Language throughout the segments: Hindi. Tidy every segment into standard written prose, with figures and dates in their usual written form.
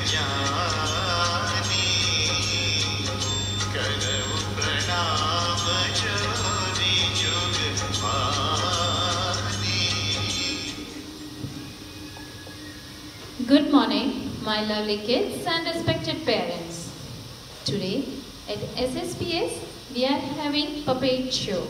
जानी, करऊ प्रणाम जोरी जुग पानी। Good morning, my lovely kids and respected parents. Today at SSPS we are having puppet show.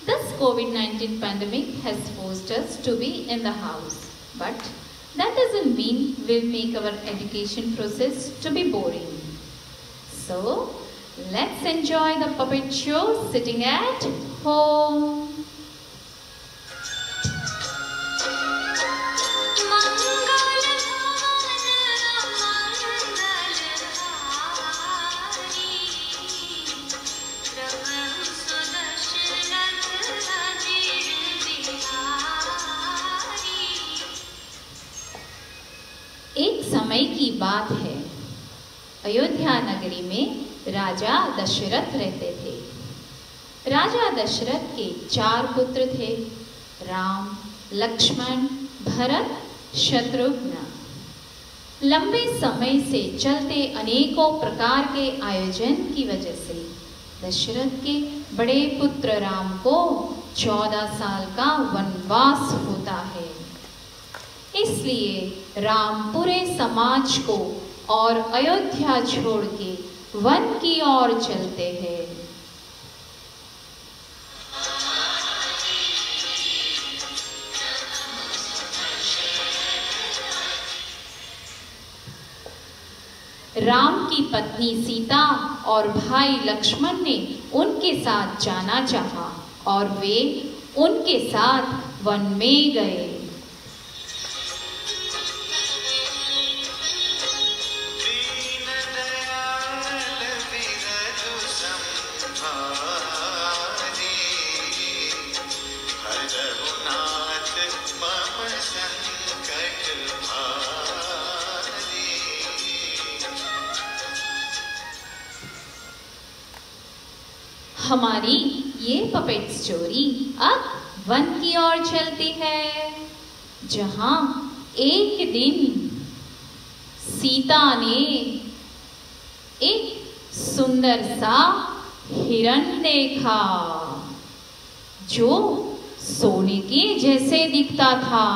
This COVID-19 pandemic has forced us to be in the house, but that doesn't mean we'll make our education process to be boring. So let's enjoy the puppet show sitting at home. एक समय की बात है, अयोध्या नगरी में राजा दशरथ रहते थे। राजा दशरथ के 4 पुत्र थे, राम, लक्ष्मण, भरत, शत्रुघ्न। लंबे समय से चलते अनेकों प्रकार के आयोजन की वजह से दशरथ के बड़े पुत्र राम को 14 साल का वनवास होता है। इसलिए राम पूरे समाज को और अयोध्या छोड़ के वन की ओर चलते हैं। राम की पत्नी सीता और भाई लक्ष्मण ने उनके साथ जाना चाहा और वे उनके साथ वन में गए। हमारी ये पपेट स्टोरी अब वन की ओर चलती है, जहां एक दिन सीता ने एक सुंदर सा हिरण देखा जो सोने के जैसे दिखता था।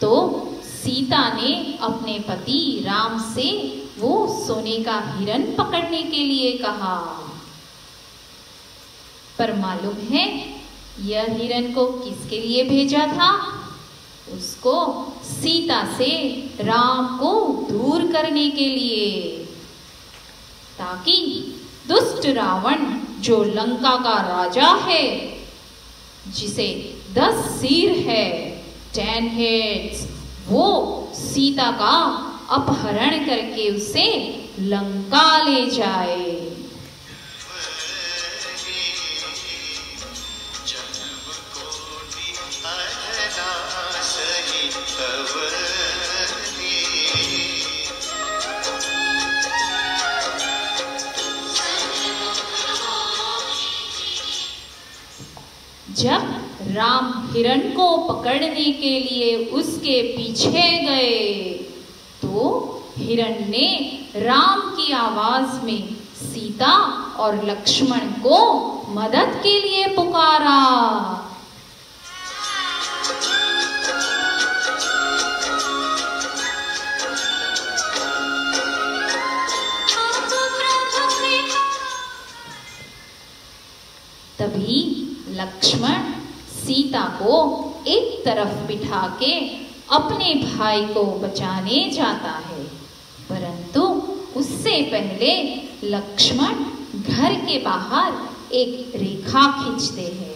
तो सीता ने अपने पति राम से वो सोने का हिरण पकड़ने के लिए कहा, पर मालूम है यह हिरण को किसके लिए भेजा था? उसको सीता से राम को दूर करने के लिए, ताकि दुष्ट रावण जो लंका का राजा है, जिसे 10 सिर है, 10 heads, वो सीता का अपहरण करके उसे लंका ले जाए। जब राम हिरण को पकड़ने के लिए उसके पीछे गए तो हिरण ने राम की आवाज में सीता और लक्ष्मण को मदद के लिए पुकारा। तभी लक्ष्मण सीता को एक तरफ बिठा के अपने भाई को बचाने जाता है, परंतु उससे पहले लक्ष्मण घर के बाहर एक रेखा खींचते हैं।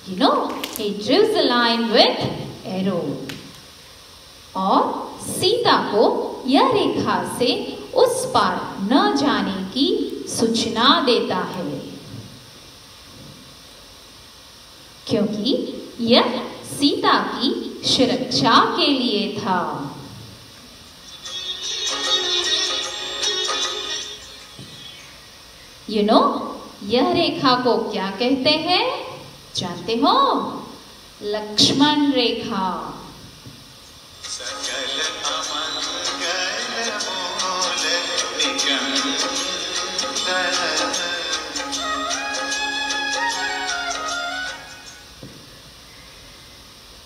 You know, he draws a line with arrow. और सीता को यह रेखा से उस पार न जाने की सूचना देता है। क्योंकि यह सीता की सुरक्षा के लिए था। यह रेखा को क्या कहते हैं जानते हो? लक्ष्मण रेखा। सकल अमंगल मूल निकंदन।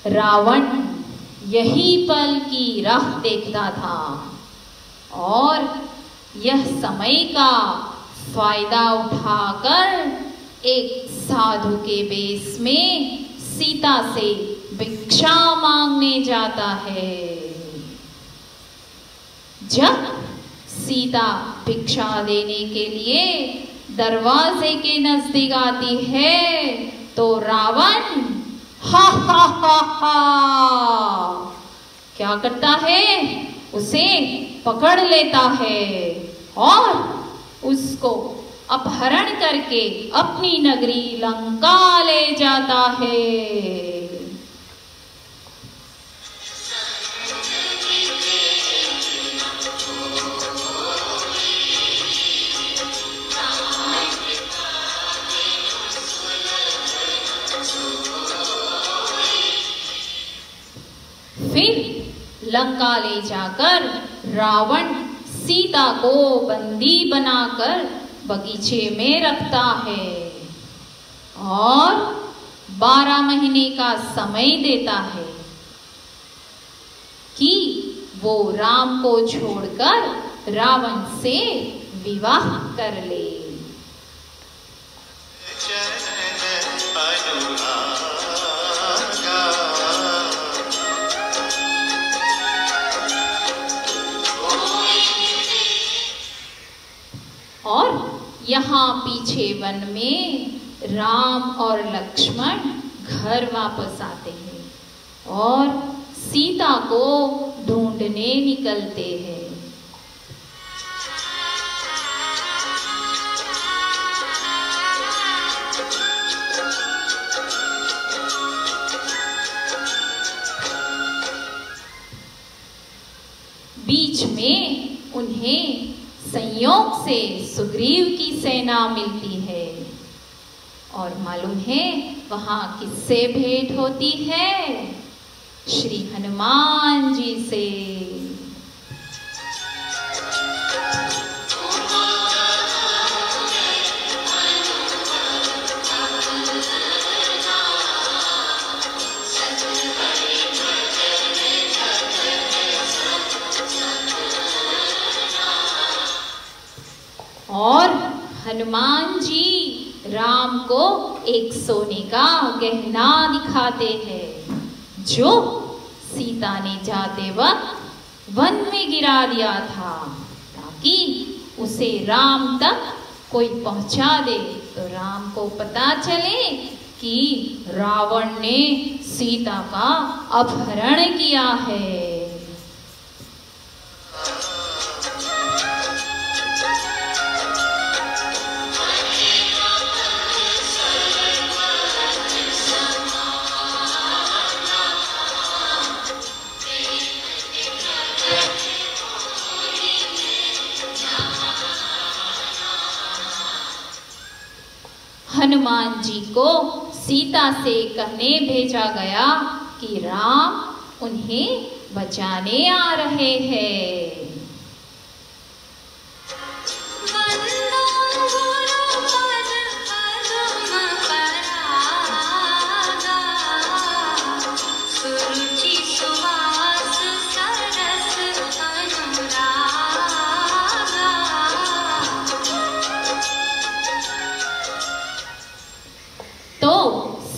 रावण यही पल की राह देखता था और यह समय का फायदा उठाकर एक साधु के वेश में सीता से भिक्षा मांगने जाता है। जब सीता भिक्षा देने के लिए दरवाजे के नजदीक आती है तो रावण हा हा हा हा क्या करता है? उसे पकड़ लेता है और उसको अपहरण करके अपनी नगरी लंका ले जाता है। फिर लंका ले जाकर रावण सीता को बंदी बनाकर बगीचे में रखता है और 12 महीने का समय देता है कि वो राम को छोड़कर रावण से विवाह कर ले। और यहाँ पीछे वन में राम और लक्ष्मण घर वापस आते हैं और सीता को ढूंढने निकलते हैं। बीच में उन्हें संयोग से सुग्रीव की सेना मिलती है और मालूम है वहां किससे भेंट होती है? श्री हनुमान जी से। और हनुमान जी राम को एक सोने का गहना दिखाते हैं जो सीता ने जाते वक्त वन में गिरा दिया था ताकि उसे राम तक कोई पहुंचा दे तो राम को पता चले कि रावण ने सीता का अपहरण किया है। हनुमान जी को सीता से कहने भेजा गया कि राम उन्हें बचाने आ रहे हैं।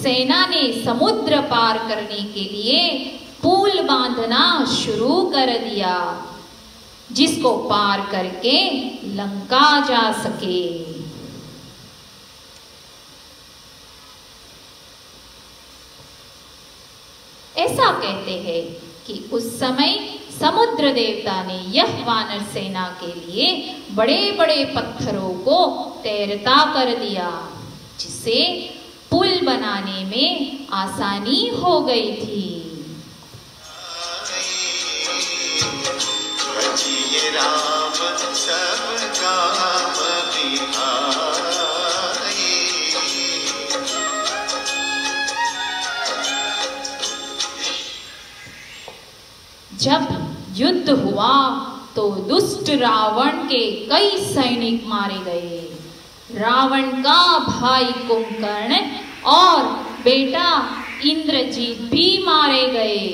सेना ने समुद्र पार करने के लिए पुल बांधना शुरू कर दिया जिसको पार करके लंका जा सके। ऐसा कहते हैं कि उस समय समुद्र देवता ने यह वानर सेना के लिए बड़े बड़े पत्थरों को तैरता कर दिया जिससे पुल बनाने में आसानी हो गई थी। भजिए राम सब काम बिहाई। जब युद्ध हुआ तो दुष्ट रावण के कई सैनिक मारे गए। रावण का भाई कुंभकर्ण और बेटा इंद्रजीत भी मारे गए।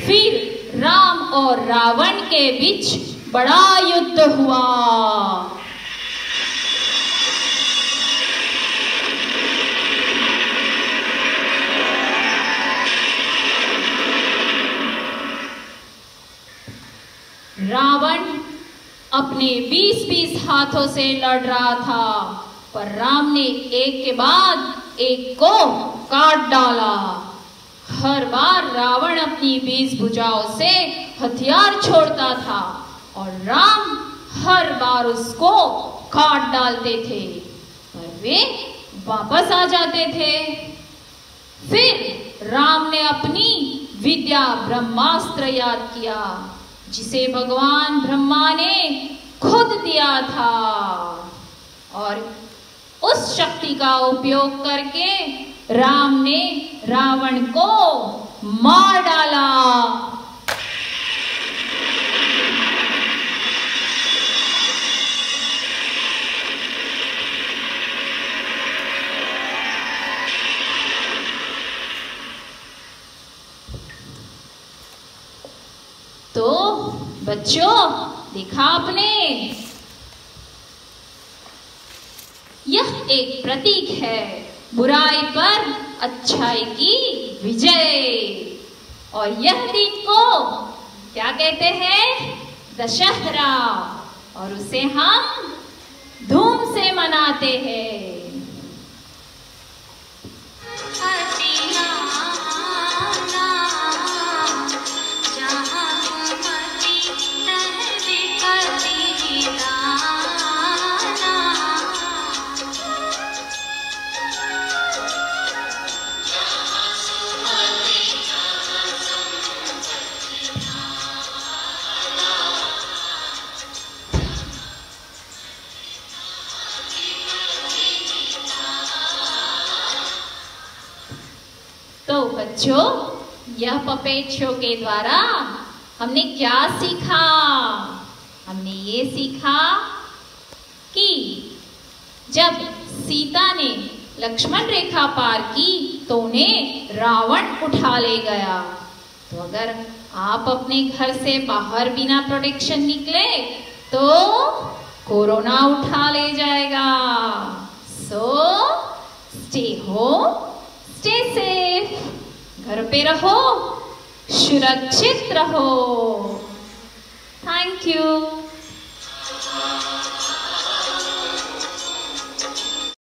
फिर राम और रावण के बीच बड़ा युद्ध हुआ। रावण अपने 20-20 हाथों से लड़ रहा था, पर राम ने एक के बाद एक को काट डाला। हर बार रावण अपनी 20 भुजाओं से हथियार छोड़ता था और राम हर बार उसको काट डालते थे, पर वे वापस आ जाते थे। फिर राम ने अपनी विद्या ब्रह्मास्त्र याद किया, जिसे भगवान ब्रह्मा ने खुद दिया था, और उस शक्ति का उपयोग करके राम ने रावण को मार डाला। तो बच्चों, देखा आपने, यह एक प्रतीक है बुराई पर अच्छाई की विजय। और यह दिन को क्या कहते हैं? दशहरा, और उसे हम धूम से मनाते हैं। तो बच्चों, यह पपेट शो के द्वारा हमने क्या सीखा? हमने ये सीखा कि जब सीता ने लक्ष्मण रेखा पार की तो उन्हें रावण उठा ले गया। तो अगर आप अपने घर से बाहर बिना प्रोटेक्शन निकले तो कोरोना उठा ले जाएगा। So stay home, stay safe, घर पे रहो, सुरक्षित रहो। Thank you.